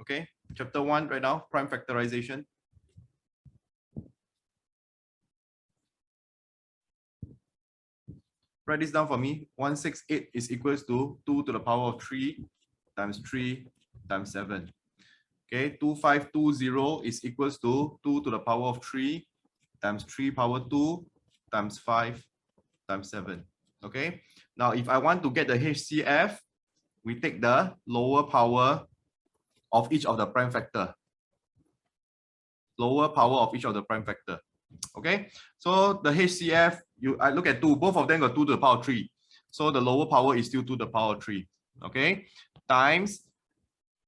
Okay, chapter 1 right now, prime factorization. Write this down for me. 168 is equals to 2 to the power of 3 times 3 times 7. Okay, 2520 is equals to 2 to the power of 3 times 3 power 2 times 5 times 7. Okay, now if I want to get the HCF, we take the lower power of each of the prime factor. Lower power of each of the prime factor. Okay, so the HCF, I look at 2, both of them got 2 to the power of 3. So the lower power is still 2 to the power of 3. Okay, times,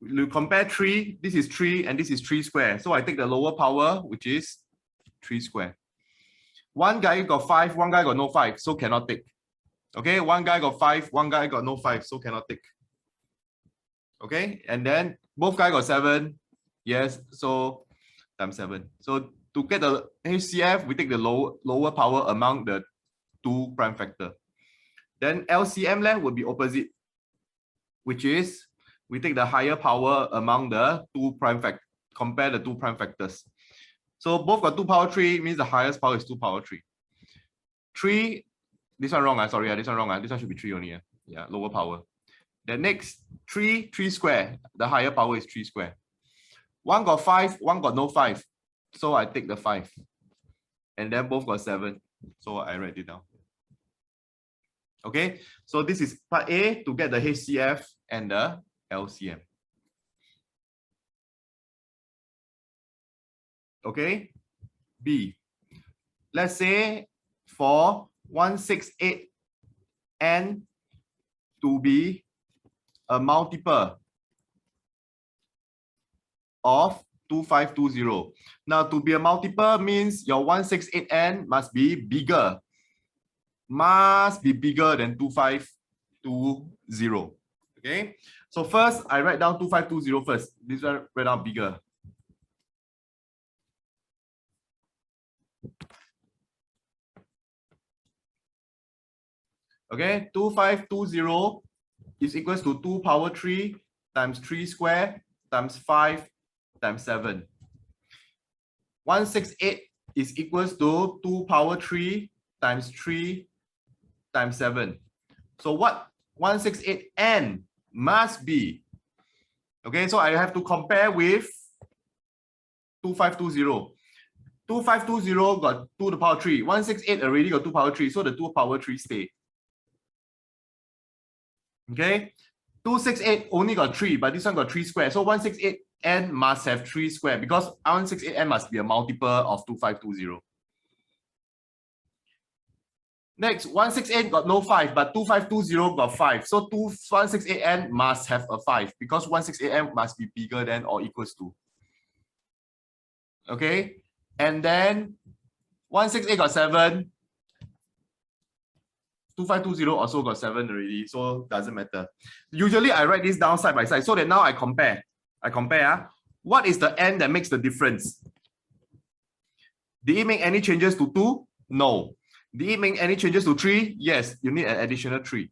you compare 3, this is 3 and this is 3 square. So I take the lower power, which is 3 square. One guy got 5, one guy got no 5, so cannot take. Okay, one guy got 5, one guy got no 5, so cannot take. Okay, and then both guys got 7, yes, so times 7. So to get the HCF, we take the lower power among the 2 prime factor. Then LCM length would be opposite, which is we take the higher power among the 2 prime factor, compare the 2 prime factors. So both got 2 power 3, means the highest power is 2 power 3. 3, this one wrong, sorry, this one wrong, this one should be 3 only. Yeah, lower power. Then next, 3 square, the higher power is 3 square. One got 5, one got no 5. So I take the 5. And then both got 7. So I write it down. Okay, so this is part A to get the HCF and the LCM. Okay, B. Let's say for 168n to be a multiple of 2520. Now, to be a multiple means your 168n must be bigger. Must be bigger than 2520. Okay, so first I write down 2520 first. This one write down bigger. Okay, 2520 is equals to 2 power 3 times 3 square times 5 times 7. 168 is equals to 2 power 3 times 3 times 7. So what 168n must be? Okay, so I have to compare with 2520. 2520 got 2 to the power 3. 168 already got 2 power 3, so the 2 power 3 stay. Okay, 268 only got 3, but this one got 3 square. So 168n must have 3 square because 168n must be a multiple of 2520. Next, 168 got no 5, but 2520 got 5. So 168n must have a 5 because 168n must be bigger than or equals to. Okay, and then 168 got 7. 2520 also got 7 already, so doesn't matter. Usually I write this down side by side so that now I compare. What is the n that makes the difference? Did it make any changes to 2? No. Did it make any changes to 3? Yes, you need an additional 3.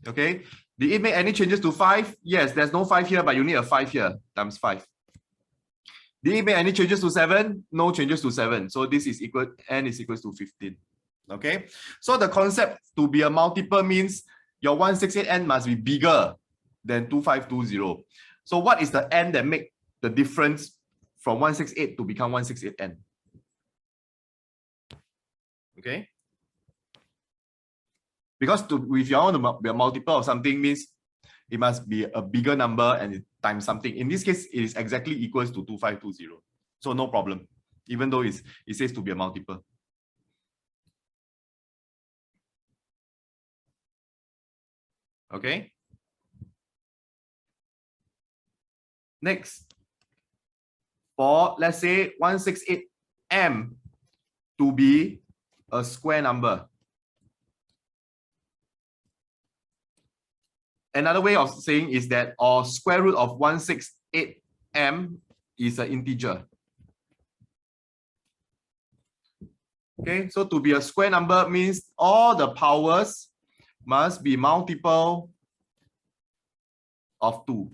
Okay. Did it make any changes to 5? Yes, there's no 5 here, but you need a 5 here, times 5. Did it make any changes to 7? No changes to 7. So this is equal, n is equals to 15. Okay, so the concept to be a multiple means your 168n must be bigger than 2520. So what is the n that make the difference from 168 to become 168n? Okay, because if you want to be a multiple of something means it must be a bigger number and times something. In this case, it is exactly equals to 2520. So no problem, even though it says to be a multiple. Okay. Next, for let's say 168m to be a square number. Another way of saying is that or square root of 168m is an integer. Okay, so to be a square number means all the powers must be multiple of 2.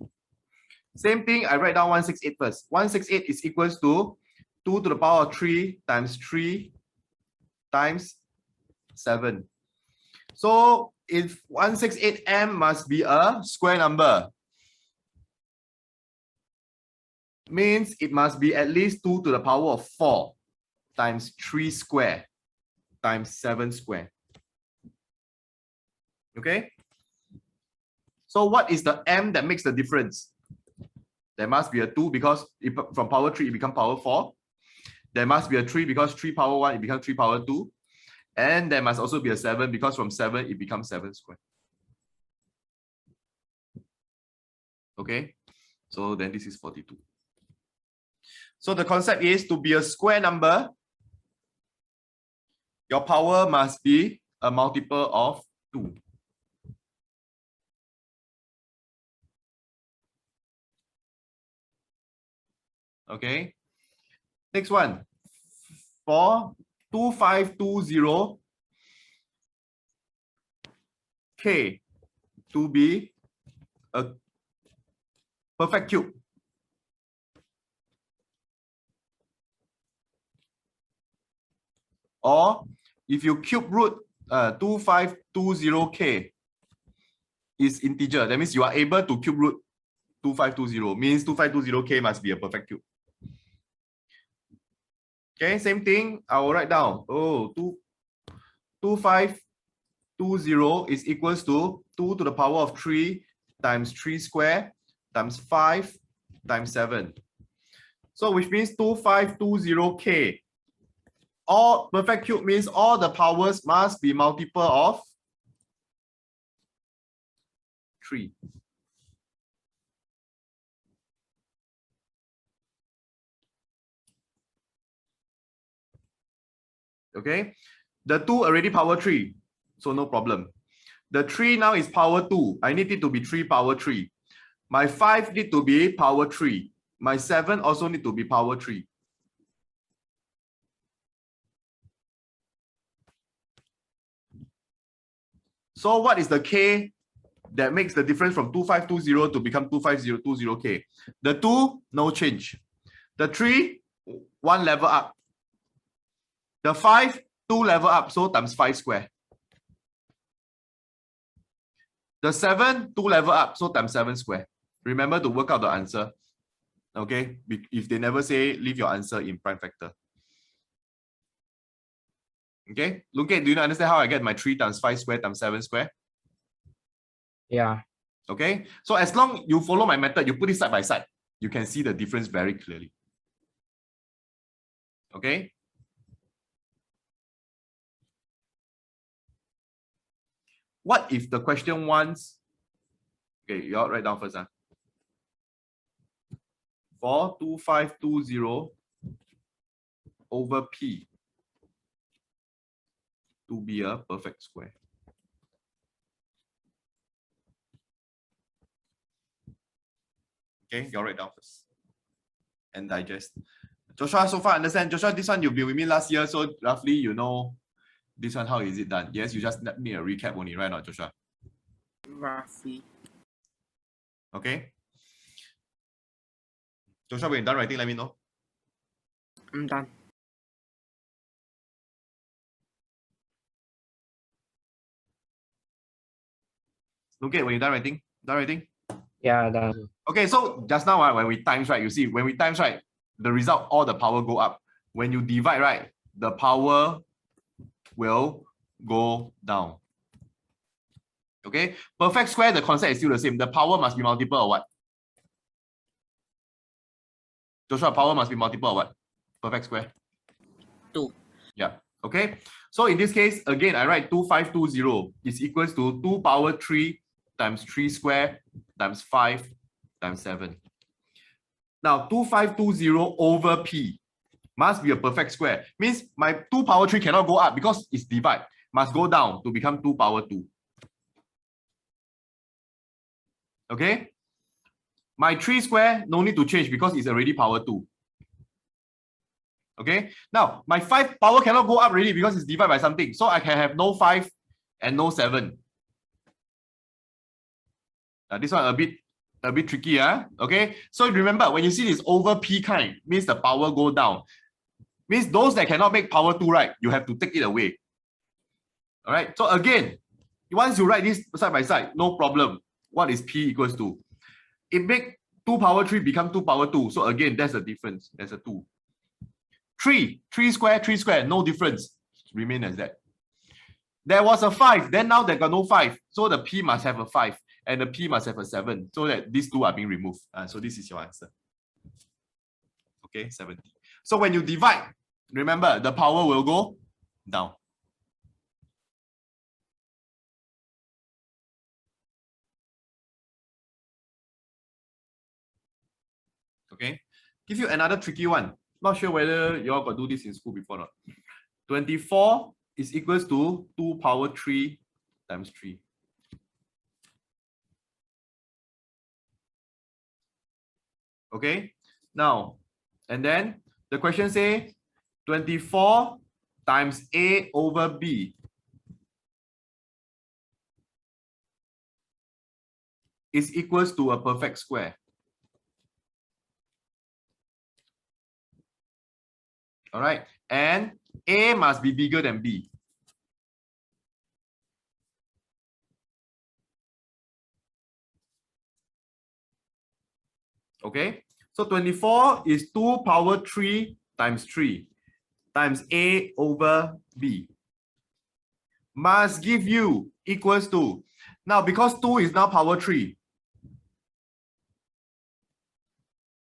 Same thing, I write down 168 first. 168 is equals to 2 to the power of 3 times 3 times 7. So if 168m must be a square number, means it must be at least 2 to the power of 4 times 3 square times 7 square. Okay? So what is the m that makes the difference? There must be a 2 because from power 3 it becomes power 4. There must be a 3 because 3 power 1 it becomes 3 power 2. And there must also be a 7 because from 7 it becomes 7 square. Okay? So then this is 42. So the concept is to be a square number, your power must be a multiple of 2. Okay. Next one. For 2520 K to be a perfect cube. Or if you cube root 2520K is integer, that means you are able to cube root 2520, means 2520K must be a perfect cube. Okay, same thing, I will write down, 2520 is equals to 2 to the power of 3 times 3 square times 5 times 7. So which means 2520K. All perfect cube means all the powers must be multiple of 3. Okay, the 2 already power 3, so no problem. The 3 now is power 2. I need it to be 3 power 3. My 5 need to be power 3. My 7 also need to be power 3. So what is the K that makes the difference from 2520 to become 25020K? The 2, no change. The 3, 1 level up. The 5, 2 level up, so times 5 square. The 7, 2 level up, so times 7 square. Remember to work out the answer. Okay, if they never say, leave your answer in prime factor. Okay, look at, do you understand how I get my 3 times 5 square times 7 square? Yeah. Okay, so as long you follow my method, you put it side by side, you can see the difference very clearly. Okay. What if the question wants, okay, you all write down first. For 2520 over P to be a perfect square. Okay, you all write down first and digest. Joshua, so far understand? Joshua, this one you've been with me last year, so roughly you know this one, how is it done? Yes, you just need a recap only, right now, Joshua? Roughly. Okay. Joshua, when you're done writing, let me know. I'm done. Okay, when you're done writing? Done writing? Yeah, done. Okay, so just now, when we times, right, you see, when we times, right, the result, all the power go up. When you divide, right, the power will go down. Okay, perfect square, the concept is still the same. The power must be multiple or what? Joshua, power must be multiple or what? Perfect square? 2. Yeah, okay. So in this case, again, I write 2520 is equals to 2 power 3 times 3 square times 5 times 7. Now, 2520 over P must be a perfect square. Means my 2 power 3 cannot go up because it's divide. Must go down to become 2 power 2. Okay? My 3 square no need to change because it's already power 2. Okay? Now, my 5 power cannot go up already because it's divided by something. So I can have no 5 and no 7. This one a bit A bit tricky, okay? So remember, when you see this over P kind, means the power go down. Means those that cannot make power 2, right, you have to take it away. All right, so again, once you write this side by side, no problem. What is P equals to? It make 2 power 3 become 2 power 2. So again, that's the difference. There's a 2. 3 square, no difference. Remain as that. There was a 5, then now they got no 5. So the P must have a 5 and the P must have a 7. So that these two are being removed. So this is your answer. Okay, 70. So when you divide, remember the power will go down. Okay, give you another tricky one. Not sure whether you all got do this in school before or not. 24 is equals to 2 power 3 times 3. Okay, now, and then the question say 24 times A over B is equals to a perfect square. All right, and A must be bigger than B. Okay, so 24 is 2 power 3 times 3 times A over B. Must give you equals to. Now, because 2 is now power 3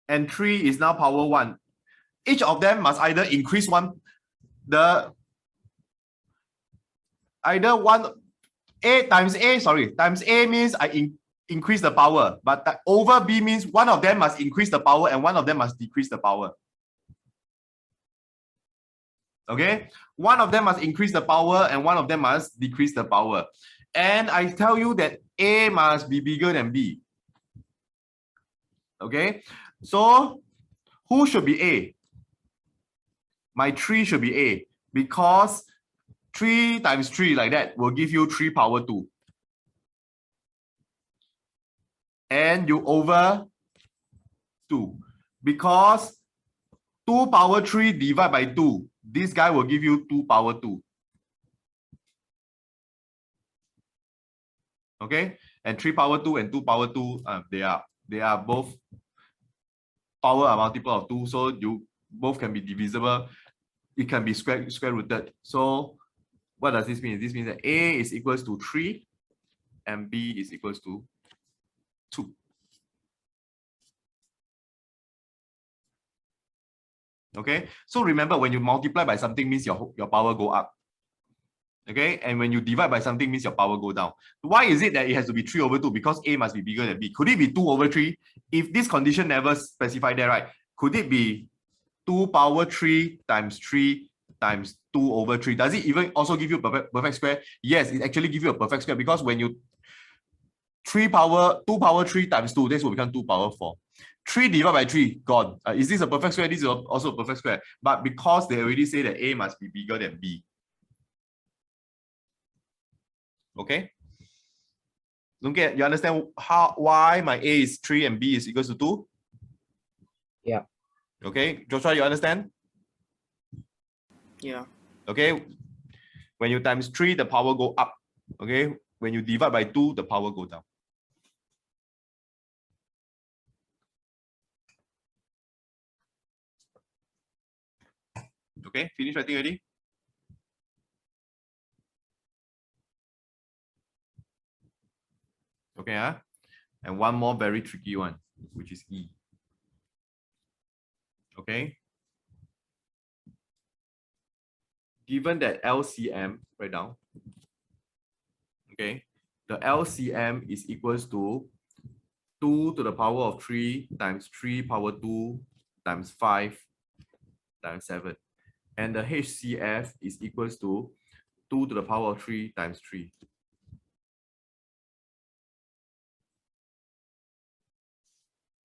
and 3 is now power 1, each of them must either increase one, either one, A times A, sorry, times A means I increase the power, but over B means one of them must increase the power and one of them must decrease the power. Okay, one of them must increase the power and one of them must decrease the power. And I tell you that A must be bigger than B. Okay, so who should be A? My 3 should be A, because 3 times 3 like that will give you 3 power 2. And you over 2. Because 2 power 3 divided by 2, this guy will give you 2 power 2. Okay, and 3 power 2 and 2 power 2, they are both power a multiple of 2, so you both can be divisible. It can be square rooted. So what does this mean? This means that A is equals to 3 and B is equals to 2. Okay, so remember, when you multiply by something means your power go up. Okay, and when you divide by something means your power go down. Why is it that it has to be 3 over 2? Because A must be bigger than B. Could it be 2 over 3? If this condition never specified there, right? Could it be 2 power 3 times 3 times 2 over 3? Does it even also give you a perfect square? Yes, it actually gives you a perfect square, because when you 2 power 3 times 2, this will become 2 power 4. 3 divided by 3, gone. Is this a perfect square? This is also a perfect square. But because they already say that A must be bigger than B. Okay? Okay, you understand why my A is 3 and B is equals to 2? Yeah. Okay, Joshua, you understand? Yeah. Okay, when you times 3, the power go up. Okay, when you divide by 2, the power go down. Okay, finish writing already? Okay, and one more very tricky one, which is E. Okay, given that LCM, write down. Okay, the LCM is equals to 2 to the power of 3 times 3 power 2 times 5 times 7. And the HCF is equals to 2 to the power of 3 times 3.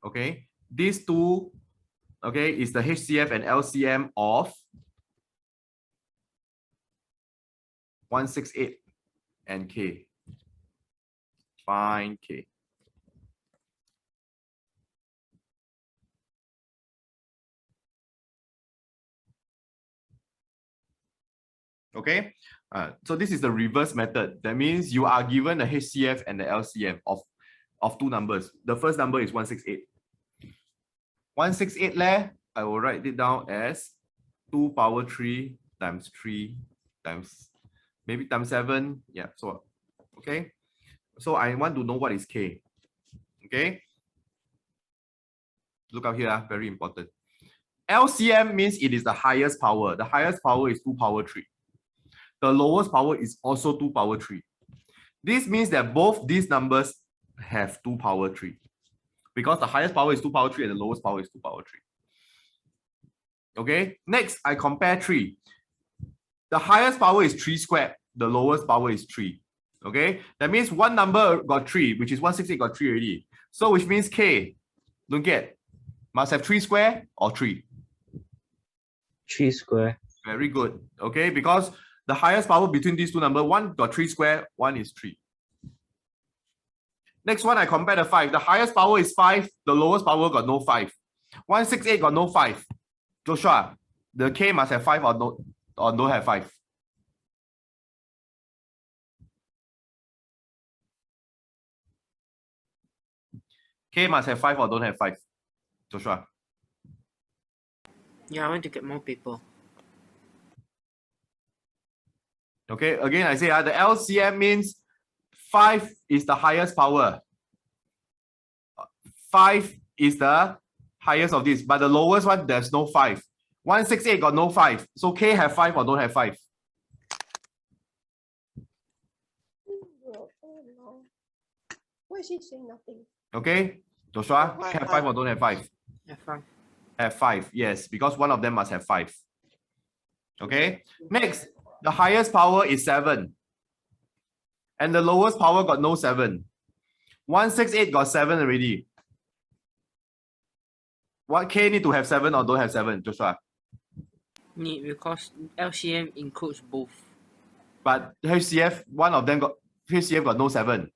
Okay, these two, okay, is the HCF and LCM of 168 and K. Find K. Okay, so this is the reverse method. That means you are given the HCF and the LCM of two numbers. The first number is 168. 168 leh, I will write it down as 2 power 3 times 3 times maybe times 7. Yeah, so okay. So I want to know what is K. Okay. Look out here, very important. LCM means it is the highest power. The highest power is 2 power 3. The lowest power is also 2 power 3. This means that both these numbers have 2 power 3. Because the highest power is 2 power 3 and the lowest power is 2 power 3. Okay, next I compare 3. The highest power is 3 squared. The lowest power is 3. Okay, that means one number got 3, which is 168 got 3 already. So which means K, don't get, must have 3 square or 3. 3 square. Very good. Okay, because the highest power between these two numbers, one got 3 square, one is 3. Next one, I compare the 5. The highest power is 5. The lowest power got no 5. 168 got no 5. Joshua, the K must have 5 or no, or don't have 5. K must have 5 or don't have 5. Joshua. Yeah, I want to get more people. Okay, again I say the LCM means 5 is the highest power. 5 is the highest of this, but the lowest one, there's no 5. 168 got no 5. So K have 5 or don't have 5? Why is he saying nothing? Okay, Joshua, K have 5 or don't have 5? Have fun. Have 5, yes, because one of them must have 5. Okay, next, the highest power is 7. And the lowest power got no 7. 168 got 7 already. What K need to have 7 or don't have 7, Joshua? Need, because LCM includes both. But HCF, one of them got, HCF got no 7.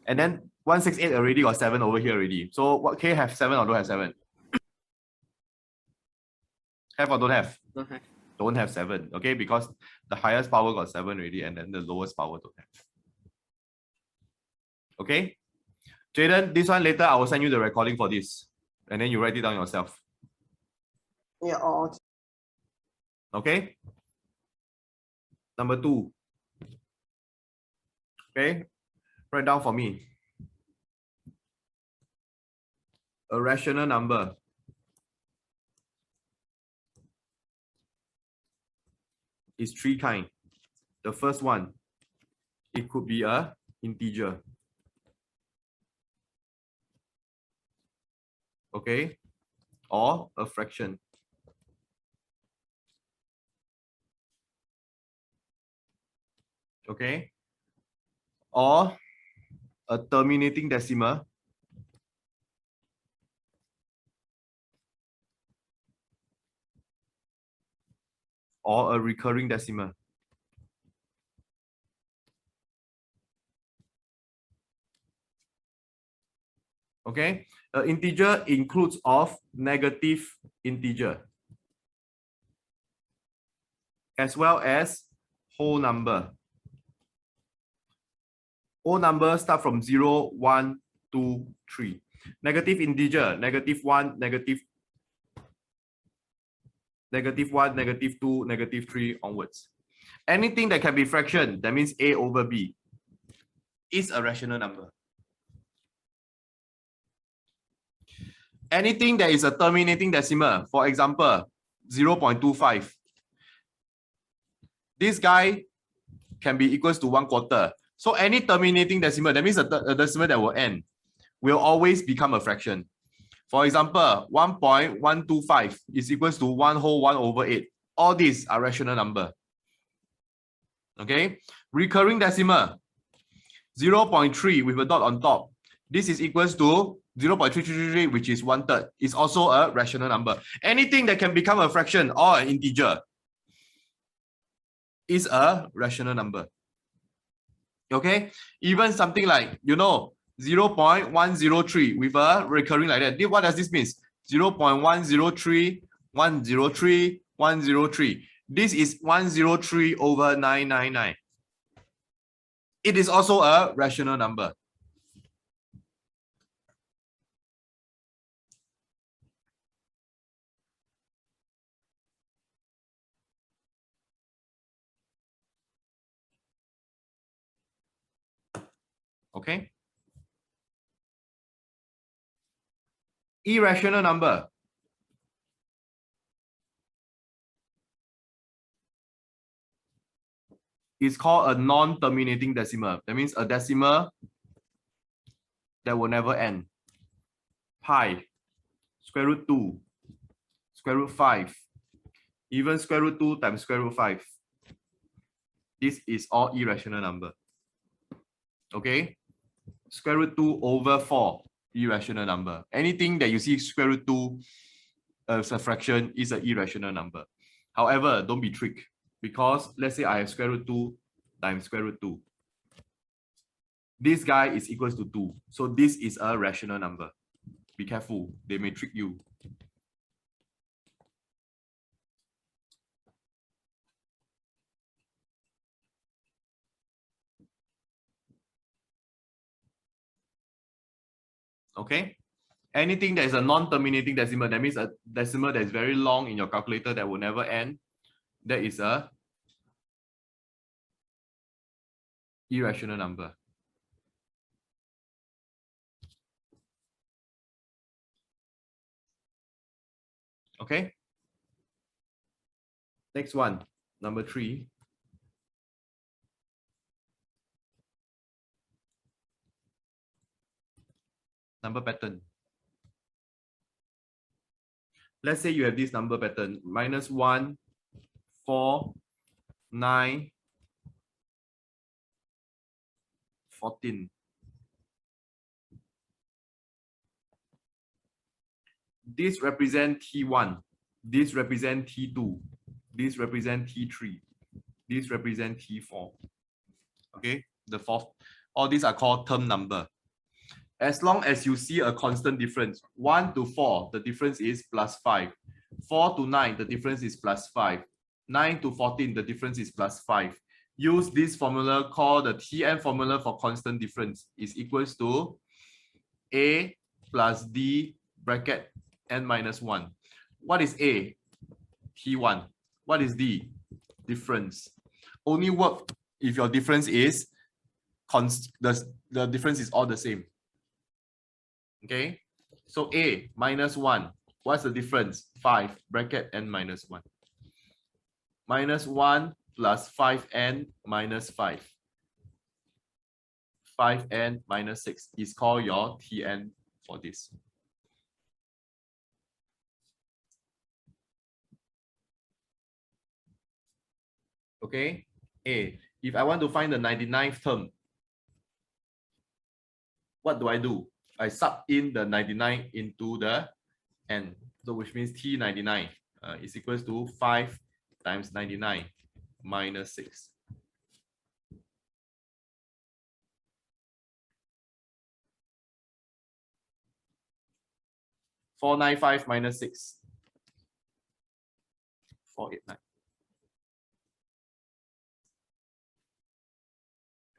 And then 168 already got 7 over here already. So what K have 7 or don't have 7? Have or don't have? Don't have. Don't have 7. Okay, because the highest power got 7 already and then the lowest power don't have. Okay? Jaden, this one later I will send you the recording for this. And then you write it down yourself. Yeah, Okay? Number 2. Okay? Write down for me. A rational number is 3 kinds. The first one, it could be a integer. Okay? Or a fraction. Okay? Or a terminating decimal. Or a recurring decimal. Okay, an integer includes of negative integer as well as whole number. Whole number start from 0, 1, 2, 3. Negative integer, -1, -1, -2, -3 onwards. Anything that can be fraction, that means A over B, is a rational number. Anything that is a terminating decimal, for example, 0.25. This guy can be equals to 1/4. So any terminating decimal, that means a decimal that will end, will always become a fraction. For example, 1.125 is equals to 1 whole 1/8. All these are rational number. Okay, recurring decimal, 0.3 with a dot on top. This is equals to 0.3333, which is 1/3. Is also a rational number. Anything that can become a fraction or an integer is a rational number. Okay, even something like, 0.103 with a recurring like that. What does this mean? 0.103, 103, 103. This is 103 over 999. It is also a rational number. Okay. Irrational number. Is called a non-terminating decimal. That means a decimal that will never end. Pi, square root 2, square root 5, even square root 2 times square root 5. This is all irrational number. Okay? Square root 2 over 4, irrational number. Anything that you see square root 2 as a fraction is an irrational number. However, don't be tricked, because let's say I have square root 2 times square root 2. This guy is equals to 2. So this is a rational number. Be careful, they may trick you. Okay? Anything that is a non-terminating decimal, that means a decimal that is very long in your calculator that will never end, that is a irrational number. Okay? Next one, number 3. Number pattern. Let's say you have this number pattern, -1, 4, 9, 14. This represent T1, this represent T2, this represent T3, this represent T4. Okay, the fourth, all these are called term number. As long as you see a constant difference, 1 to 4, the difference is +5. 4 to 9, the difference is +5. 9 to 14, the difference is +5. Use this formula called the Tn formula for constant difference is equals to A plus D bracket n minus 1. What is A? T1. What is D? Difference. Only work if your difference is the difference is all the same. Okay, so A -1. What's the difference? 5 bracket n minus 1. -1 plus 5n minus 5. 5n minus 6 is called your Tn for this. Okay, A. If I want to find the 99th term, what do? I sub in the 99 into the n, so which means T99 is equals to 5 times 99 minus 6. (495 minus 6). 489.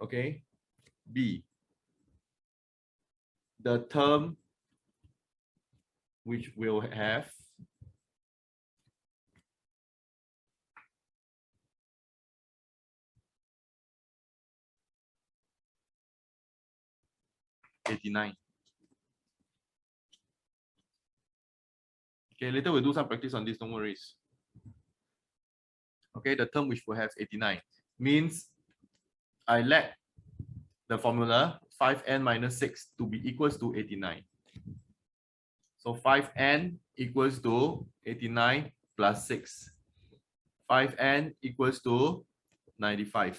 Okay. B. The term which will have (89). Okay, later we'll do some practice on this, don't worry. Okay, the term which will have 89 means I let the formula 5n minus 6 to be equals to 89. So 5n equals to 89 plus 6. 5n equals to 95.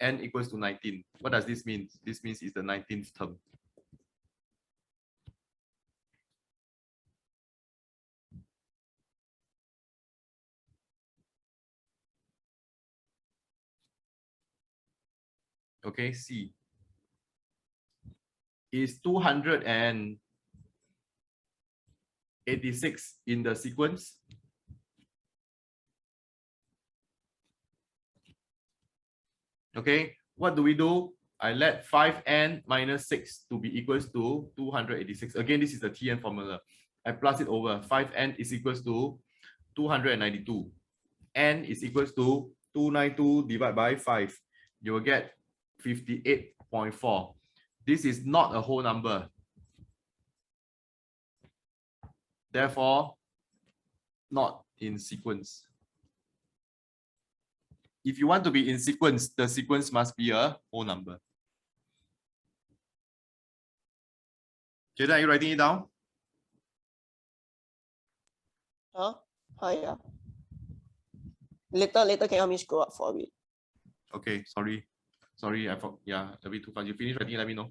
N equals to 19. What does this mean? This means it's the 19th term. Okay, C is 289 86 in the sequence. Okay, what do? I let 5n minus 6 to be equals to 286. Again, this is the Tn formula. I plus it over. 5n is equals to 292. N is equals to 292 divided by 5. You will get 58.4. This is not a whole number. Therefore, not in sequence. If you want to be in sequence, the sequence must be a whole number. Jaden, are you writing it down? Huh? Yeah. Later, can you help me scroll up for a bit? Okay, sorry, I forgot. Yeah, a bit too fast. You finish writing, let me know.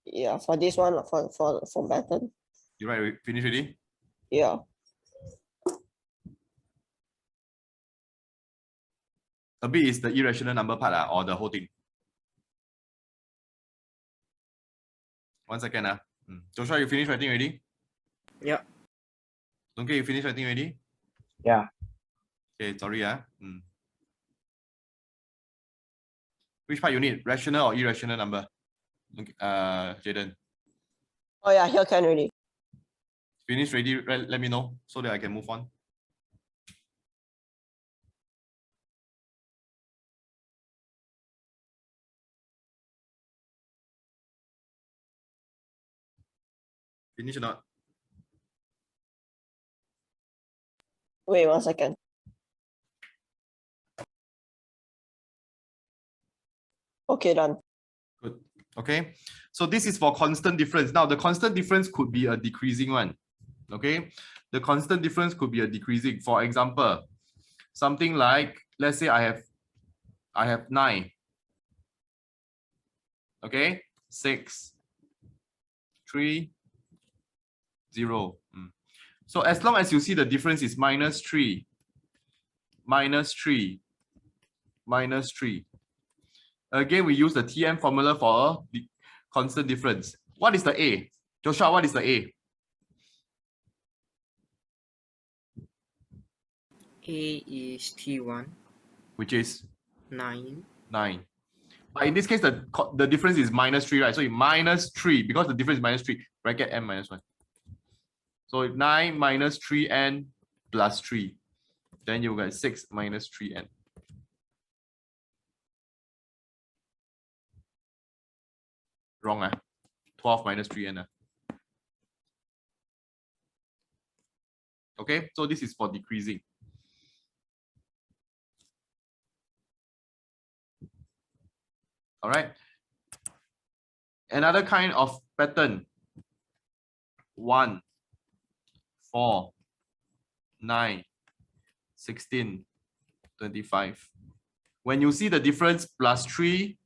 Yeah, for this one, for pattern. You write finish already? Yeah. A bit is the irrational number part or the whole thing? 1 second. Joshua, you finish writing already? Yeah. Okay, you finish writing already? Yeah. Okay, sorry. Which part you need? Rational or irrational number? Okay, Jaden. Oh yeah, here can already. Finish ready, let me know so that I can move on. Finish or not? Wait 1 second. Okay, done. Good. Okay. So this is for constant difference. Now the constant difference could be a decreasing one. Okay. The constant difference could be a decreasing. For example, something like, let's say I have 9. Okay. 6, 3, 0. So as long as you see the difference is minus 3, minus 3, minus 3. Again, we use the Tn formula for the constant difference. What is the A? Joshua, what is the A? A is T1. Which is 9. 9. But in this case, the difference is minus 3, right? So minus 3, because the difference is minus 3, bracket n minus 1. So 9 minus 3n plus 3. Then you get 6 minus 3n. Wrong, 12 minus 3n. Okay, so this is for decreasing. All right. Another kind of pattern. 1, 4, 9, 16, 25. When you see the difference plus 3,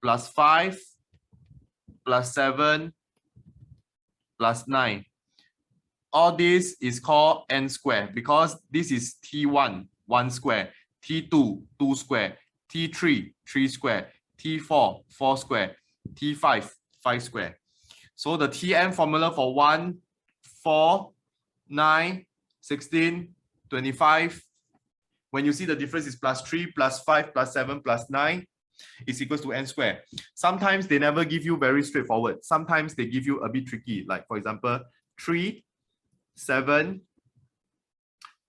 plus 5, plus 7, plus 9. All this is called n square because this is T1, 1 square, T2, 2 square, T3, 3 square, T4, 4 square, T5, 5 square. So the Tn formula for 1, 4, 9, 16, 25, when you see the difference is plus 3, plus 5, plus 7, plus 9, is equals to n square. Sometimes they never give you very straightforward. Sometimes they give you a bit tricky. Like for example, 3, 7,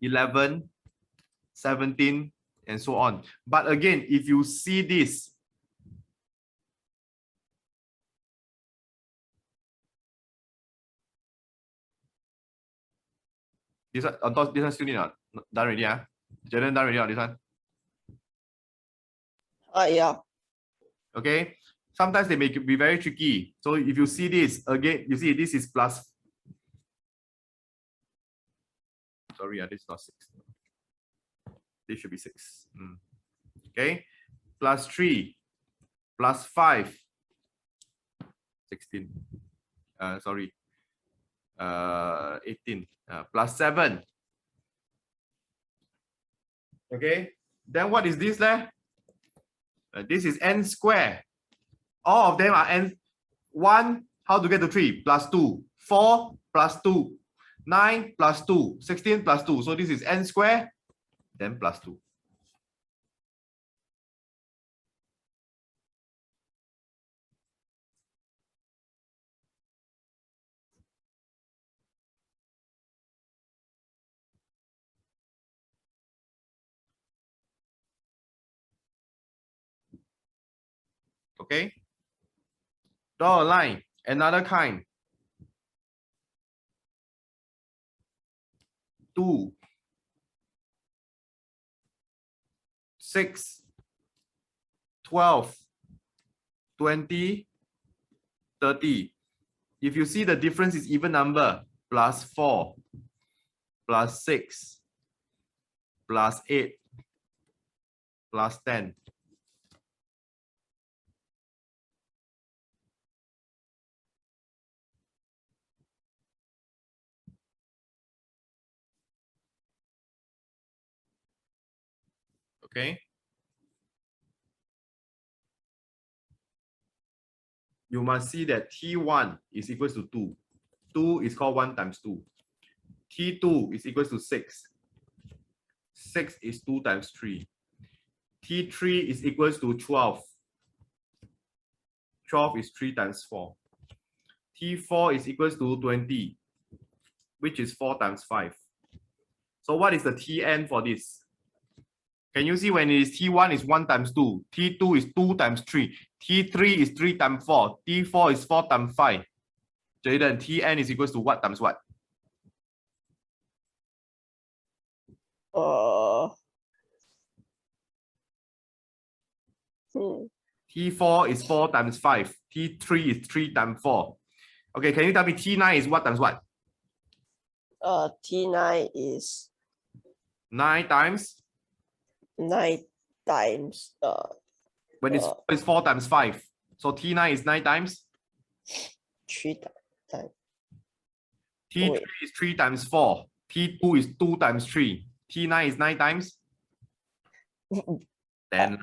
11, 17, and so on. But again, if you see this, this one, on top, this one still need not done already, Jaden done already on this one. Yeah. Okay. Sometimes they make it be very tricky. So if you see this again, you see this is plus. Sorry, this is not 6. This should be 6. Okay. Plus 3, plus 5, 16. Sorry. 18. Plus 7. Okay. Then what is this there? This is n square. All of them are n. 1, how to get to 3? Plus 2. 4 plus 2, 9 plus 2, 16 plus 2. So this is n square, then plus 2. Okay. Draw a line, another kind. 2, 6, 12, 20, 30. If you see the difference is even number, plus 4, plus 6, plus 8, plus 10. Okay. You must see that T1 is equals to 2. 2 is called 1 times 2. T2 is equals to 6. 6 is 2 times 3. T3 is equals to 12. 12 is 3 times 4. T4 is equals to 20, which is 4 times 5. So what is the Tn for this? Can you see when it is T1 is 1 times 2, T2 is 2 times 3, T3 is 3 times 4, T4 is 4 times 5. Jaden, Tn is equals to what times what? T4 is 4 times 5, T3 is 3 times 4. Okay, can you tell me T9 is what times what? T9 is 9 times? 9 times When it's 4 times 5. So T9 is 9 times? 3 times. T3 is 3 times 4. T2 is 2 times 3. T9 is 9 times? Then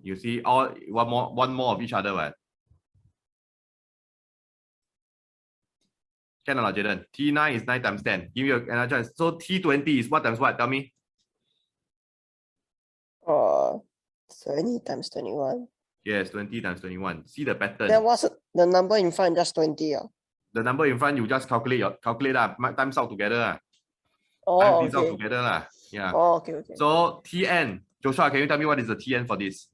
you see all one more of each other, right? Can or not, Jaden? T9 is 9 times 10. Give you another chance. So T20 is what times what? Tell me. 20 times 21. Yes, 20 times 21. See the pattern. Then what's the number in front? Just 20. The number in front, you just calculate times out together. Oh, Times out okay. together. Yeah. Oh, okay, okay. So Tn. Joshua, can you tell me what is the Tn for this?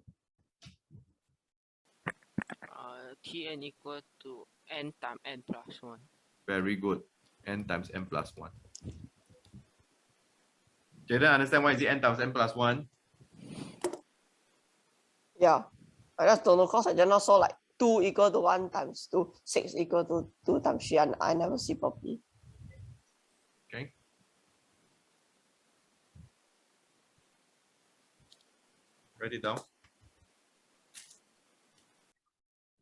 Tn equal to n times n plus 1. Very good. N times n plus 1. Jaden, understand why is it n times n plus 1? Yeah. I just don't know because I just now saw like 2 equal to 1 times 2, 6 equal to 2 times 3, and I never see properly. Okay. Write it down.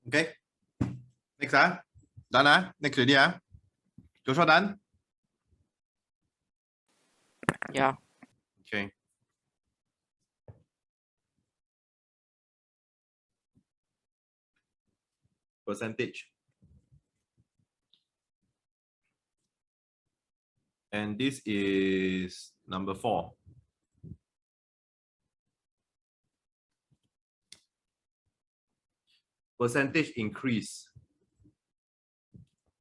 Okay. Next, done, next ready, Joshua done? Yeah. Okay. Percentage. And this is number 4. Percentage increase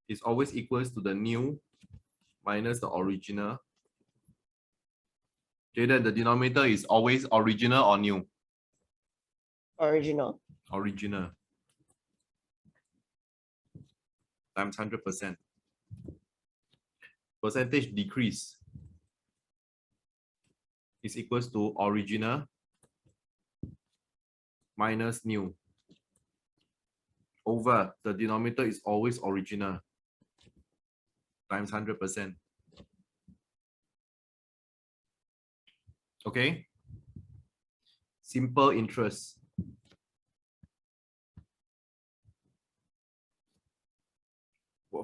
is always equals to the new minus the original. Jaden, the denominator is always original or new? Original. Original. Times 100%. Percentage decrease is equals to original minus new over the denominator is always original times 100%. Okay. Simple interest.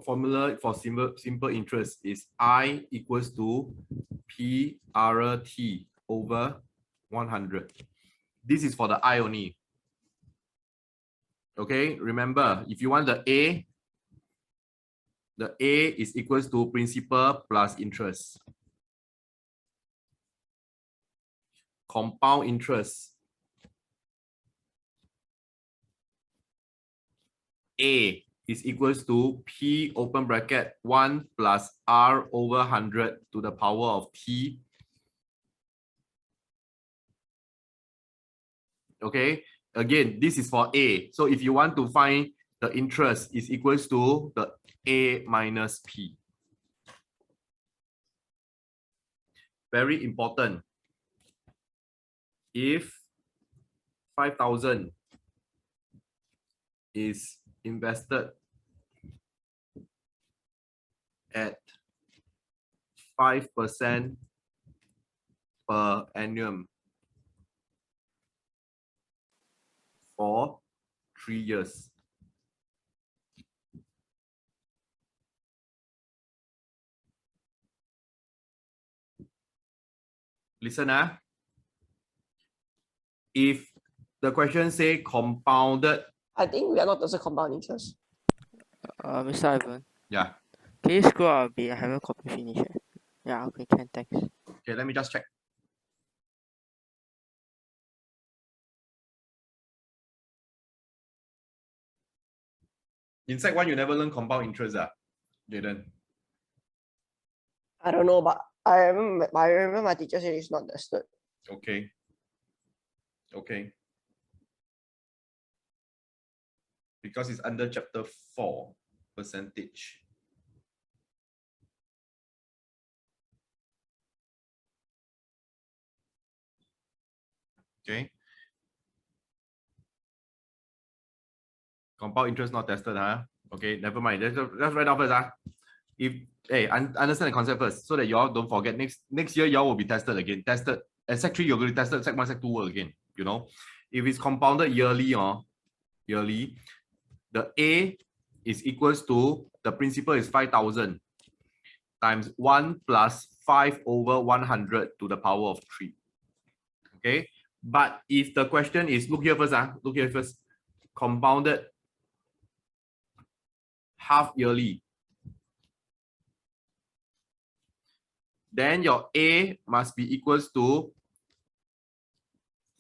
Formula for simple interest is I equals to PRT over 100. This is for the I only. Okay, remember, if you want the A, The A is equals to principal plus interest. Compound interest. A is equals to P open bracket 1 plus R over 100 to the power of T. Okay, again, this is for A. So if you want to find the interest is equals to the A minus P. Very important. If 5,000 is invested at 5% per annum for 3 years. Listen, if the question say compounded, I think we are not also compound interest. Mr. Ivan, yeah. can you scroll up a bit? I haven't copy finish yet. Yeah, okay, can, thanks. Okay, let me just check. In Sec1, you never learn compound interest, Jaden? I don't know, but I remember my teacher said it's not tested. Okay. Okay. Because it's under chapter 4, percentage. Okay. Compound interest not tested, huh? Okay, never mind. Let's write off first. If understand the concept first, so that y'all don't forget. Next year, y'all will be tested again. Tested at Sec 3, you're going to be tested. Sec 1, Sec 2 again. You know, if it's compounded yearly, the A is equals to the principal is 5,000 times 1 plus 5 over 100 to the power of 3. Okay, but if the question is, look here first, compounded half yearly, then your A must be equals to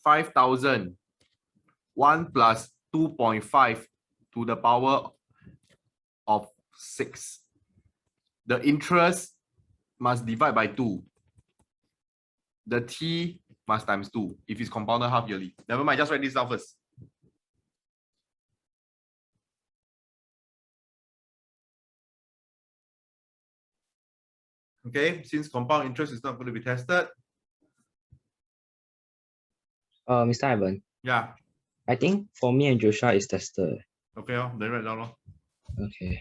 5,000 1 plus 2.5 to the power of 6. The interest must divide by 2. The T must times 2 if it's compounded half yearly. Never mind, just write this down first. Okay, since compound interest is not going to be tested. Mr. Ivan, Yeah. I think for me and Joshua is tested. Okay, then write down. Okay.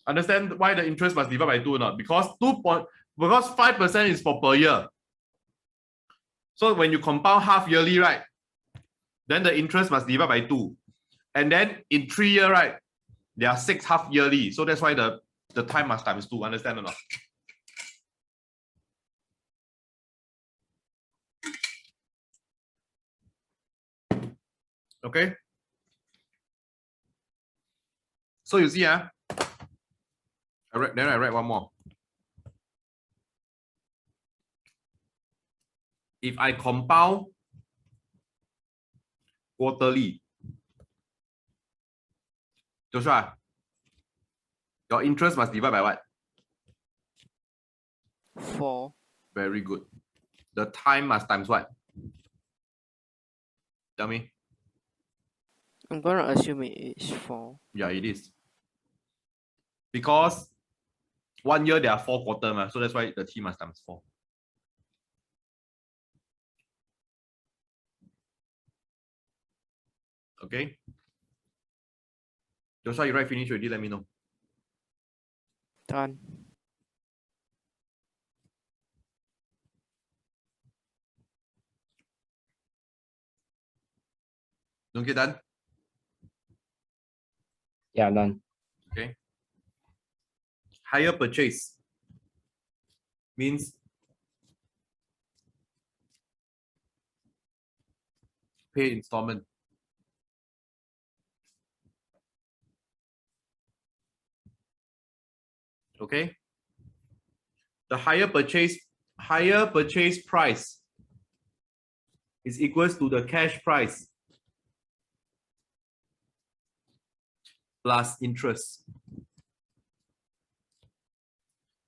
Understand why the interest must divide by 2 or not? Because 5% is for per year. So when you compound half yearly, right? Then the interest must divide by 2. And then in 3 years, right? There are 6 half yearly. So that's why the time must times 2. Understand or not? Okay. So you see, I write one more. If I compound quarterly, Joshua, your interest must divide by what? 4. Very good. The time must times what? Tell me. I'm gonna assume it is 4. Yeah, it is. Because 1 year there are 4 quarters, so that's why the T must times 4. Okay. Joshua, you write finish already, let me know. Done. Don't get done? Yeah, done. Okay. Higher purchase means pay installment. Okay. The higher purchase price is equals to the cash price plus interest.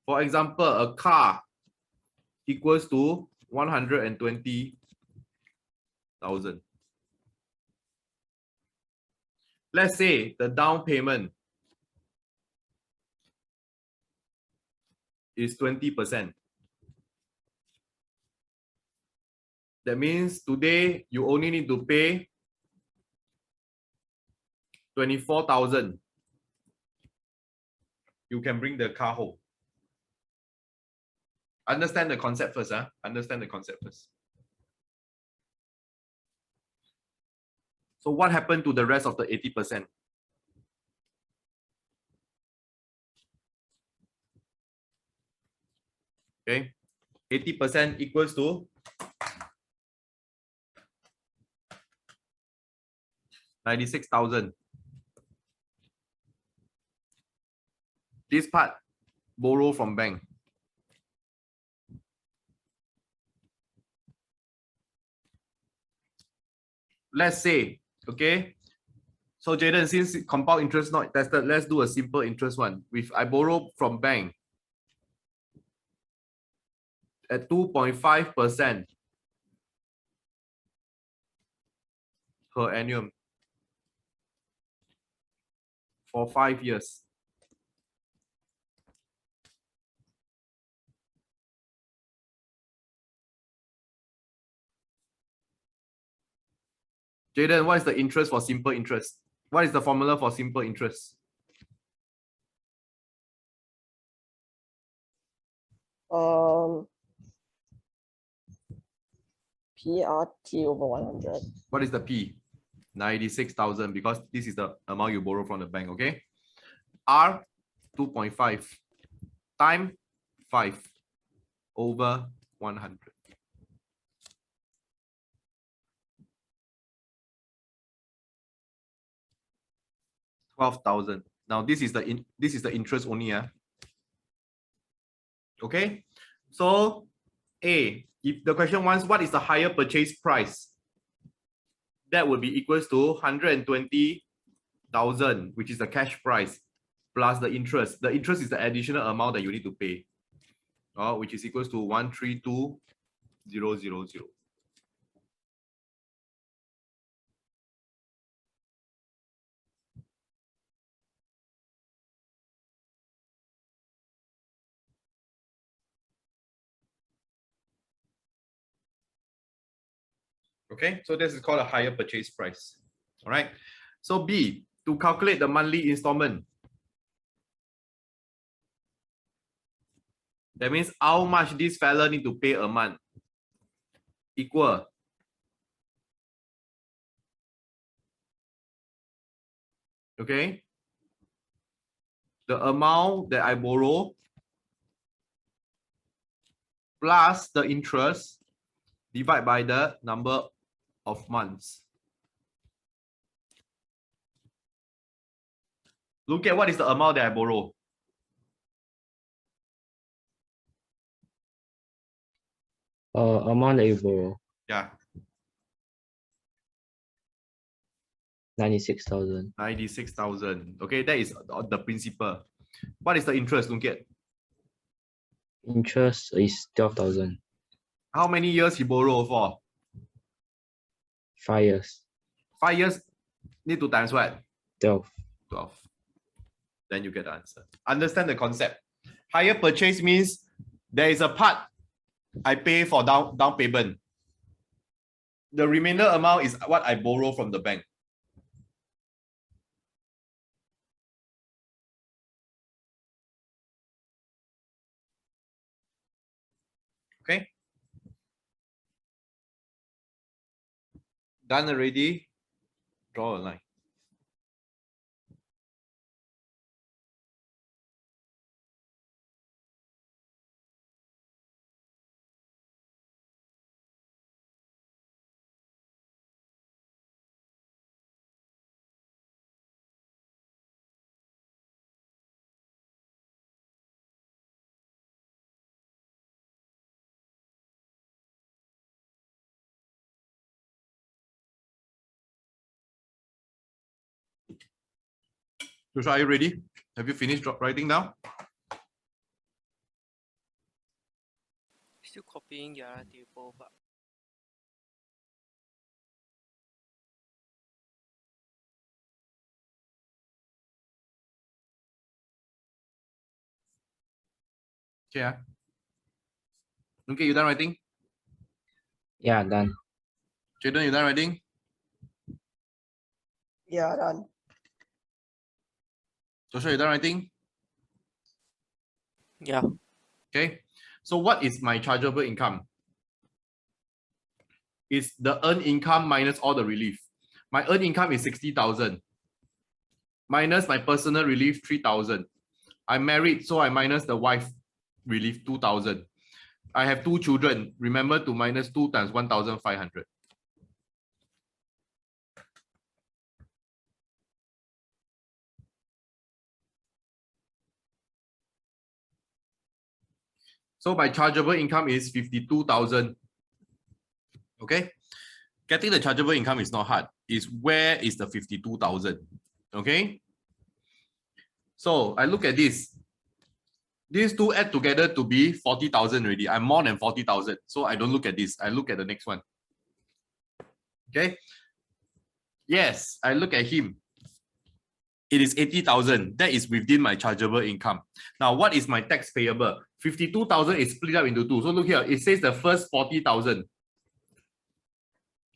For example, a car equals to 120,000. Let's say the down payment is 20%. That means today you only need to pay 24,000. You can bring the car home. Understand the concept first, huh? Understand the concept first. So what happened to the rest of the 80%? Okay, 80% equals to 96,000. This part, borrow from bank. Let's say, okay. So Jaden, since compound interest not tested, let's do a simple interest one. If I borrow from bank at 2.5% per annum for 5 years. Jaden, what is the interest for simple interest? What is the formula for simple interest? PRT over 100. What is the P? 96,000, because this is the amount you borrow from the bank, okay? R 2.5 times 5 over 100. $12,000. Now this is the interest only, yeah. Okay, so A, if the question wants what is the higher purchase price, that would be equals to 120,000, which is the cash price, plus the interest. The interest is the additional amount that you need to pay, which is equals to 132,000. Okay, so this is called a higher purchase price. All right. So B, to calculate the monthly installment. That means how much this fella need to pay a month. Equal okay, the amount that I borrow plus the interest divided by the number of months. Look at what is the amount that I borrow. Amount that you borrow. Yeah. 96,000. 96,000. Okay, that is the principal. What is the interest? Look at. Interest is 12,000. How many years he borrow for? 5 years. 5 years need to times what? 12. 12. Then you get the answer. Understand the concept. Higher purchase means there is a part I pay for down payment. The remainder amount is what I borrow from the bank. Okay. Done already? Draw a line. Joshua, are you ready? Have you finished writing down? Still copying the other table, but Okay. Okay, you done writing? Yeah, done. Jaden, you done writing? Yeah, done. Joshua, you done writing? yeah. Okay. So what is my chargeable income? It's the earned income minus all the relief. My earned income is 60,000. Minus my personal relief, 3,000. I'm married, so I minus the wife relief, 2,000. I have 2 children. Remember to minus 2 times 1,500. So my chargeable income is 52,000. Okay. Getting the chargeable income is not hard. It's where is the 52,000. Okay. So I look at this. These two add together to be 40,000 already. I'm more than 40,000. So I don't look at this. I look at the next one. Okay. Yes, I look at him. It is 80,000. That is within my chargeable income. Now, what is my tax payable? 52,000 is split up into 2. So look here. It says the first 40,000.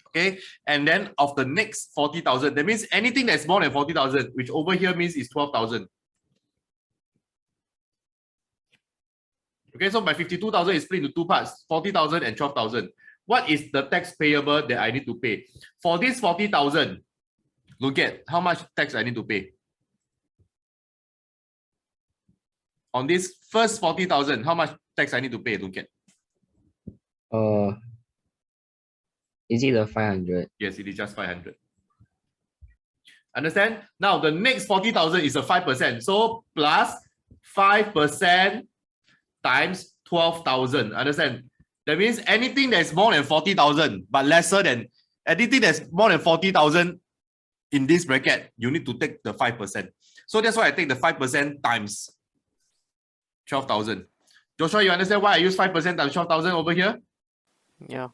Okay. And then of the next 40,000, that means anything that's more than 40,000, which over here means is 12,000. Okay, so my 52,000 is split into 2 parts, 40,000 and 12,000. What is the tax payable that I need to pay? For this 40,000, look at how much tax I need to pay. On this first 40,000, how much tax I need to pay? Look at. Is it the 500? Yes, it is just 500. Understand? Now the next 40,000 is a 5%. So plus 5% times 12,000. Understand? That means anything that's more than 40,000 but lesser than anything that's more than 40,000 in this bracket, you need to take the 5%. So that's why I take the 5% times 12,000. Joshua, you understand why I use 5% times 12,000 over here? Yeah.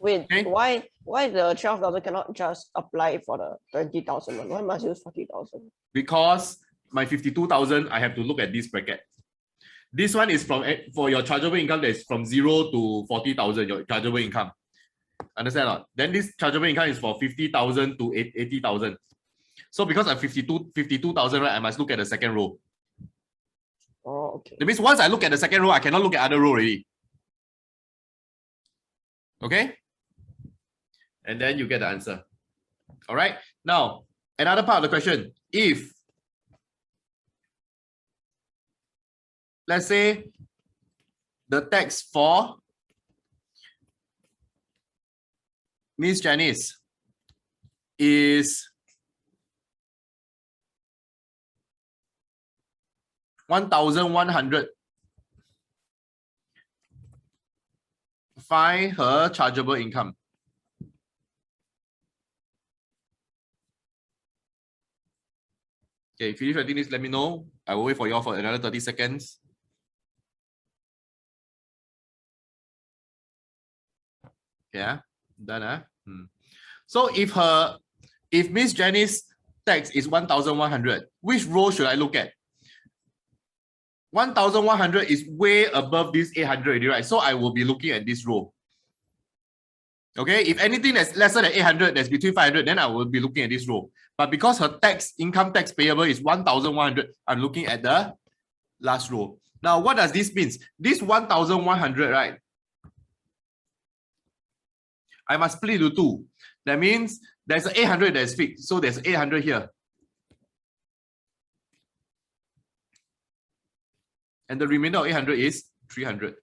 Wait, Okay. why the 12,000 cannot just apply for the 20,000 one? Why must use 40,000? Because my 52,000, I have to look at this bracket. This one is from for your chargeable income that's from 0 to 40,000, your chargeable income. Understand or not? Then this chargeable income is for 50,000 to 80,000. So because I'm 52,000, right, I must look at the second row. Oh, okay. That means once I look at the second row, I cannot look at other row already. Okay? And then you get the answer. All right. Now, another part of the question. If, let's say, the tax for Miss Janice is 1,100. Find her chargeable income. Okay, finish writing this, let me know. I will wait for you all for another 30 seconds. Yeah, done. So if Miss Janice's tax is 1,100, which row should I look at? 1,100 is way above this 800 already, right? So I will be looking at this row. Okay, if anything that's lesser than 800, that's between 500, then I will be looking at this row. But because her income tax payable is 1,100, I'm looking at the last row. Now, what does this mean? This 1,100, right? I must split into 2. That means there's an 800 that's fixed. So there's 800 here. And the remainder of 800 is 300.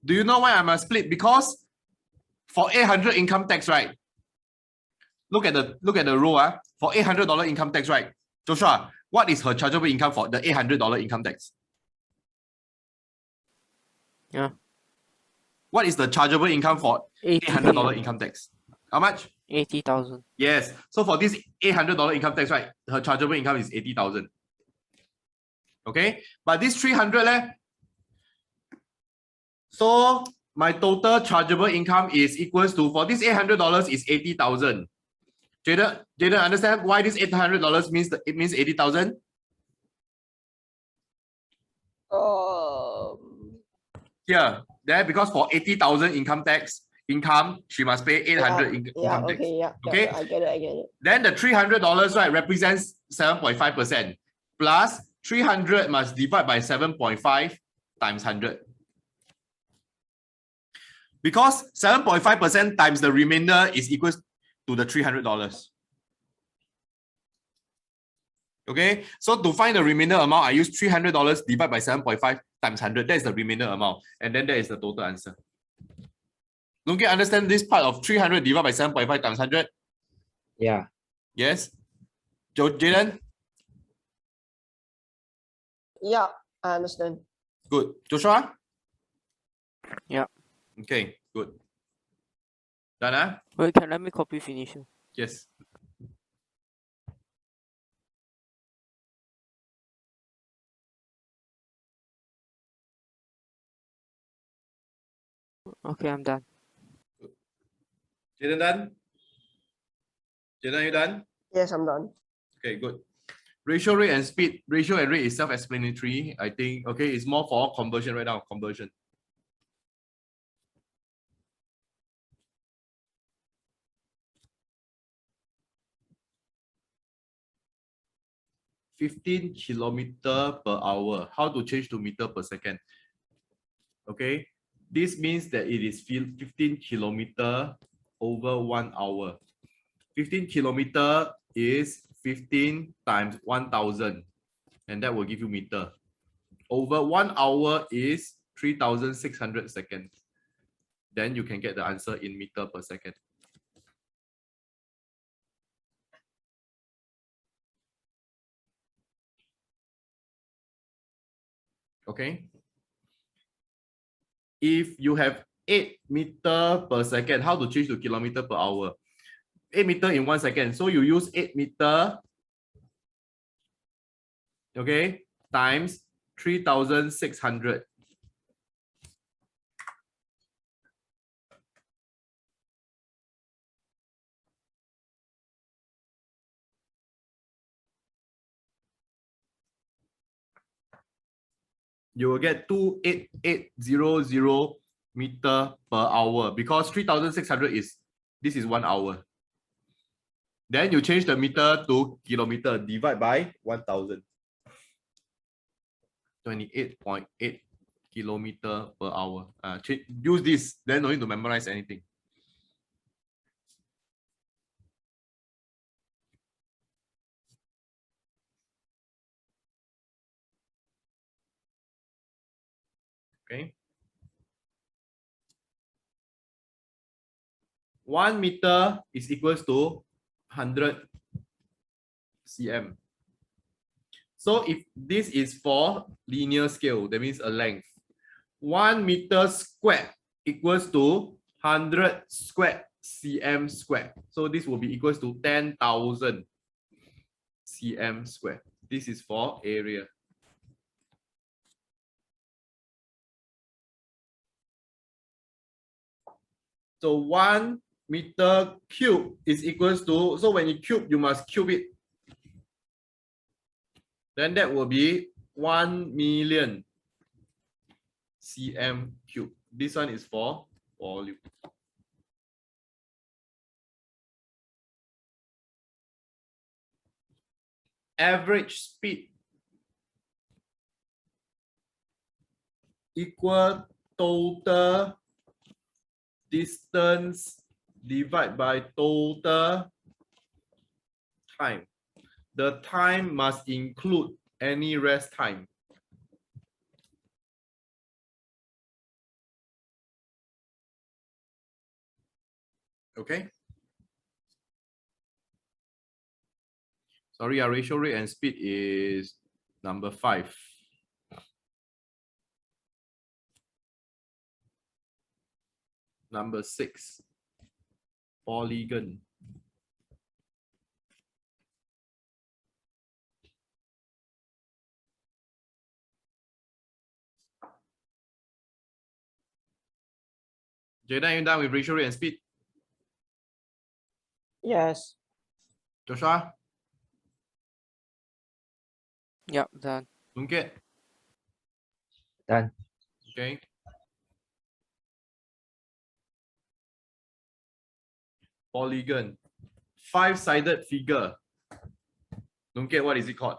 Do you know why I must split? Because for 800 income tax, right? Look at the row. For $800 income tax, right? Joshua, what is her chargeable income for the $800 income tax? Yeah. What is the chargeable income for $800 income tax? How much? 80,000. Yes. So for this $800 income tax, right? Her chargeable income is 80,000. Okay. But this 300 leh. So my total chargeable income is equals to, for this $800 is 80,000. Jaden, understand why this $800 means it means 80,000? Here, there, because for 80,000 income, she must pay 800 income tax. Okay, Okay, I get it. Then the $300, right, represents 7.5%. Plus 300 must divide by 7.5 times 100. Because 7.5% times the remainder is equal to the $300. Okay, so to find the remainder amount, I use $300 divided by 7.5 times 100. That is the remainder amount. And then that is the total answer. Don't you understand this part of 300 divided by 7.5 times 100? Yeah. Yes? Jaden? Yeah, I understand. Good. Joshua? Yeah. Okay, good. Done, huh? Wait, can let me copy finish? Yes. Okay, I'm done. Jaden done? Jaden, are you done? Yes, I'm done. Okay, good. Ratio, rate, and speed. Ratio and rate is self-explanatory, I think. Okay, it's more for conversion right now. Conversion. (15 kilometer per hour). How to change to meter per second? Okay, this means that it is 15 kilometer over 1 hour. 15 kilometer is 15 times 1,000, and that will give you meter. Over 1 hour is 3,600 seconds. Then you can get the answer in meter per second. Okay. If you have 8 meter per second, how to change to kilometer per hour? 8 meter in 1 second. So you use 8 meter, okay, times 3,600. You will get 28800 meter per hour, because 3,600 this is 1 hour. Then you change the meter to kilometer, divide by 1,000. 28.8 kilometer per hour. Use this, then no need to memorize anything. Okay. 1 meter is equals to 100 cm. So if this is for linear scale, that means a length. 1 meter squared equals to 100 squared cm squared. So this will be equals to 10,000 cm squared. This is for area. So 1 meter cube is equals to, so when you cube, you must cube it. Then that will be 1 million cm cube. This one is for volume. Average speed equal total distance divided by total time. The time must include any rest time. Okay. Sorry, our ratio, rate, and speed is number 5. Number 6, polygon. Jaden, are you done with ratio rate and speed? Yes. Joshua? Yep, done. Lunket? Done. Okay. Polygon. 5-sided figure. Lunket, what is it called?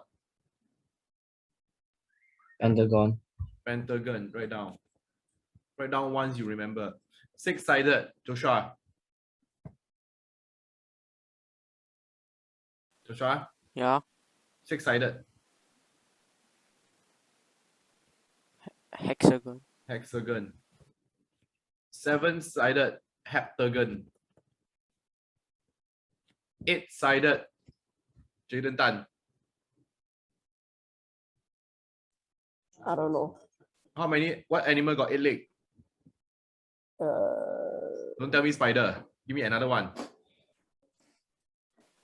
Pentagon. Pentagon. Write down. Write down once you remember. 6-sided. Joshua? Joshua? Yeah. 6-sided. Hexagon. Hexagon. 7-sided heptagon. 8-sided. Jaden Tan. I don't know. How many? What animal got 8 legs? Don't tell me spider. Give me another one.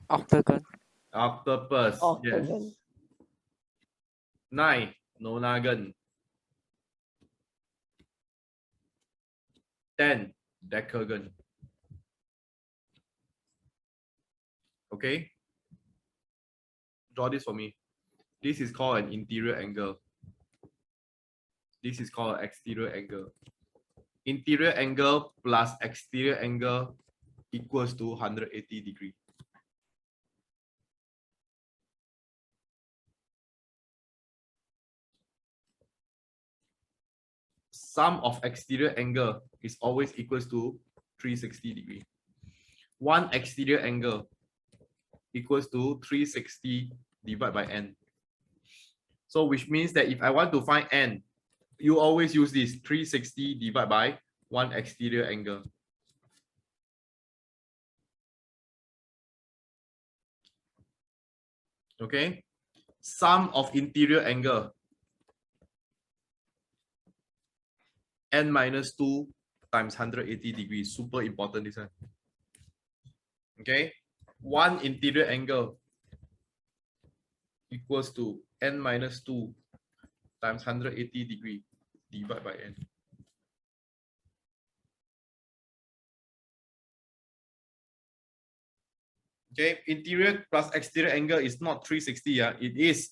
Octagon. Octopus. Yes. Octagon. 9. Nonagon. 10. Decagon. Okay. Draw this for me. This is called an interior angle. This is called an exterior angle. Interior angle plus exterior angle equals to 180 degrees. Sum of exterior angle is always equals to 360 degrees. One exterior angle equals to 360 divided by n. So which means that if I want to find n, you always use this 360 divided by one exterior angle. Okay. Sum of interior angle n minus 2 times 180 degrees. Super important this one. Okay. One interior angle equals to n minus 2 times 180 degrees divided by n. Okay, interior plus exterior angle is not 360, yeah, it is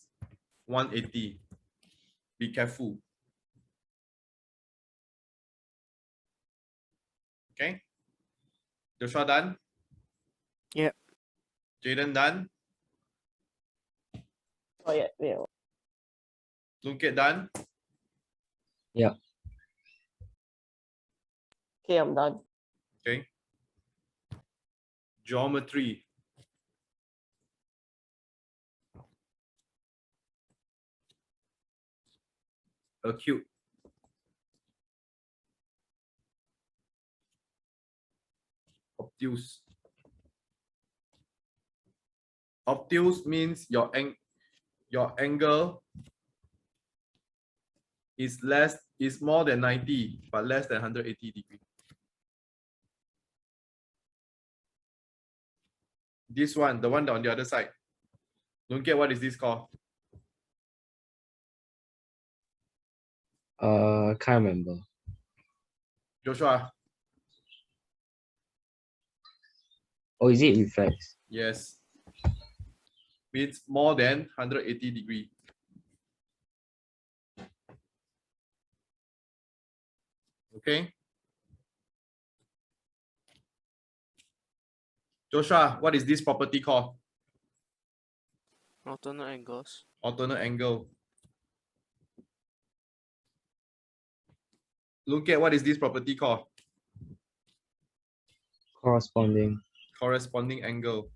180. Be careful. Okay. Joshua done? Yep. Jaden done? Oh yeah, yeah. Lunket done? Yeah. Okay, I'm done. Okay. Geometry. A cube. Obtuse. Obtuse means your angle is more than 90 but less than 180 degrees. This one, the one on the other side. Don't get what is this called? Can't remember. Joshua. Oh, is it reflex? Yes. Means more than 180 degrees. Okay. Joshua, what is this property called? Alternate angles. Alternate angle. Look at what is this property called? Corresponding. Corresponding angle.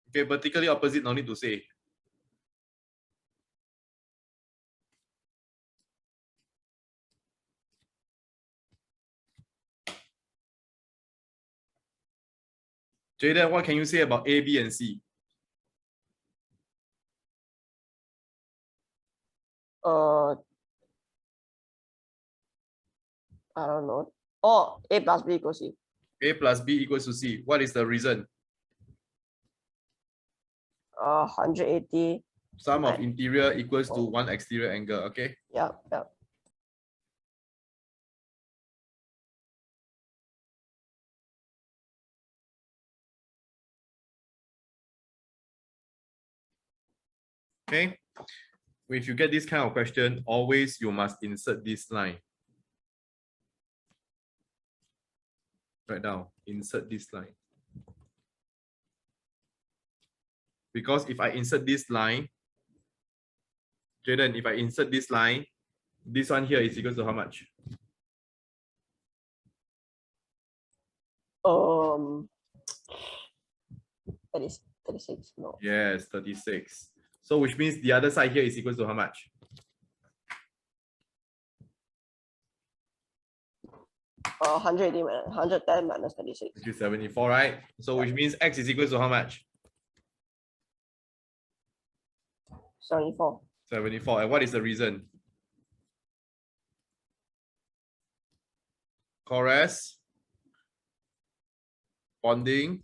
Okay, vertically opposite, no need to say. Jaden, what can you say about A, B, and C? I don't know. Oh, A plus B equals C. A plus B equals to C. What is the reason? 180 Sum of Right. interior equals to one exterior angle. Okay. Yeah, yeah. Okay. If you get this kind of question, always you must insert this line. Right now, insert this line. Because if I insert this line, Jaden, if I insert this line, this one here is equal to how much? 36, no. Yes, 36. So which means the other side here is equal to how much? 110 minus 36. Which is 74, right? So which means x is equal to how much? 74. 74. And what is the reason? Corresponding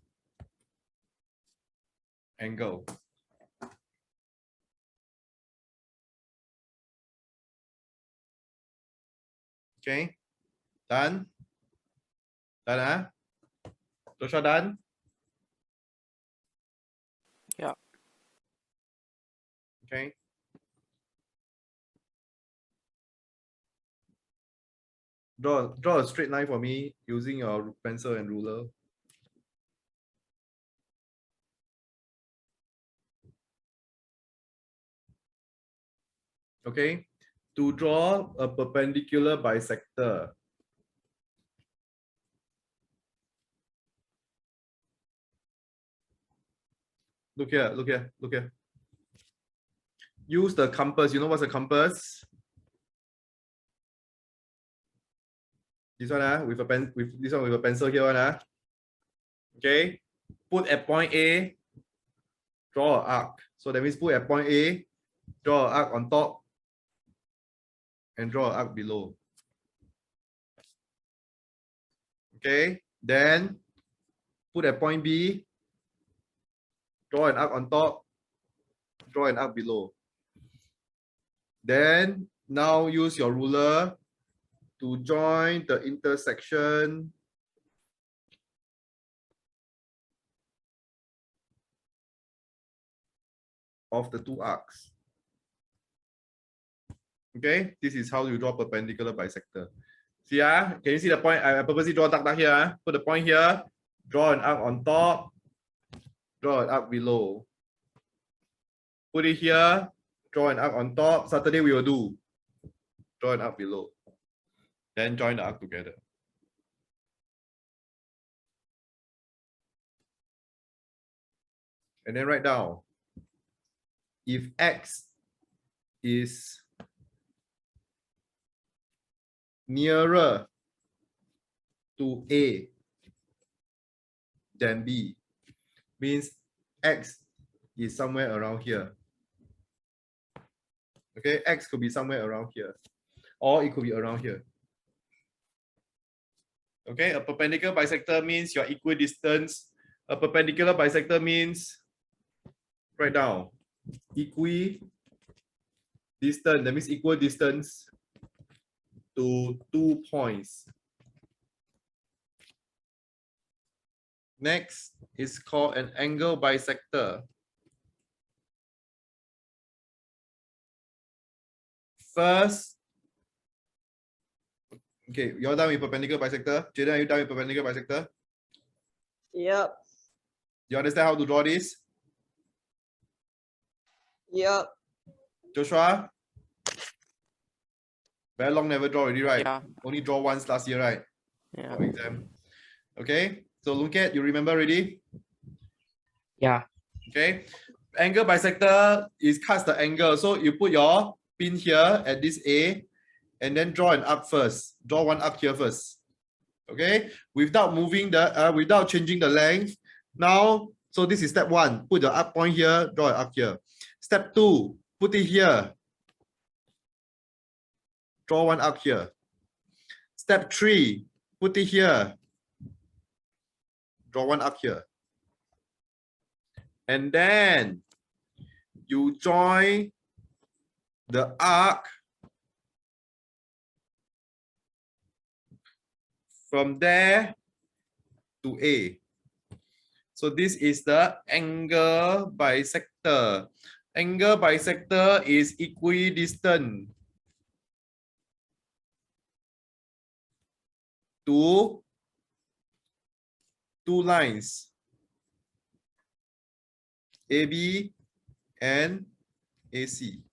angle. Okay, done. Done, huh? Joshua, done? Yeah. Okay. Draw a straight line for me using your pencil and ruler. Okay. To draw a perpendicular bisector, look here, look here, look here. Use the compass. You know what's a compass? This one, with a pen, with this one with a pencil here, okay. Put at point A, draw an arc. So that means put at point A, draw an arc on top, and draw an arc below. Okay. Then put at point B, draw an arc on top, draw an arc below. Then now use your ruler to join the intersection of the two arcs. Okay, this is how you draw perpendicular bisector. See, can you see the point? I purposely draw dark here. Put the point here, draw an arc on top, draw an arc below. Put it here, draw an arc on top. Saturday we will do. Draw an arc below. Then join the arc together. And then write down, if x is nearer to A than B, means x is somewhere around here. Okay, x could be somewhere around here, or it could be around here. Okay, a perpendicular bisector means your equidistance. A perpendicular bisector means, write down, equidistance, that means equal distance to 2 points. Next is called an angle bisector. First, okay, you're done with perpendicular bisector. Jaden, are you done with perpendicular bisector? Yep. You understand how to draw this? Yep. Joshua? Very long never draw already, right? Yeah. Only draw once last year, right? Yeah. For exam. Okay, so look at, you remember already? Yeah. Okay, angle bisector is cuts the angle. So you put your pin here at this A, and then draw an arc first. Draw one arc here first. Okay, without moving the without changing the length. Now, so this is step 1. Put the arc point here, draw an arc here. Step 2, put it here. Draw one arc here. Step 3, put it here. Draw one arc here. And then you join the arc from there to A. So this is the angle bisector. Angle bisector is equidistant to two lines, AB and AC.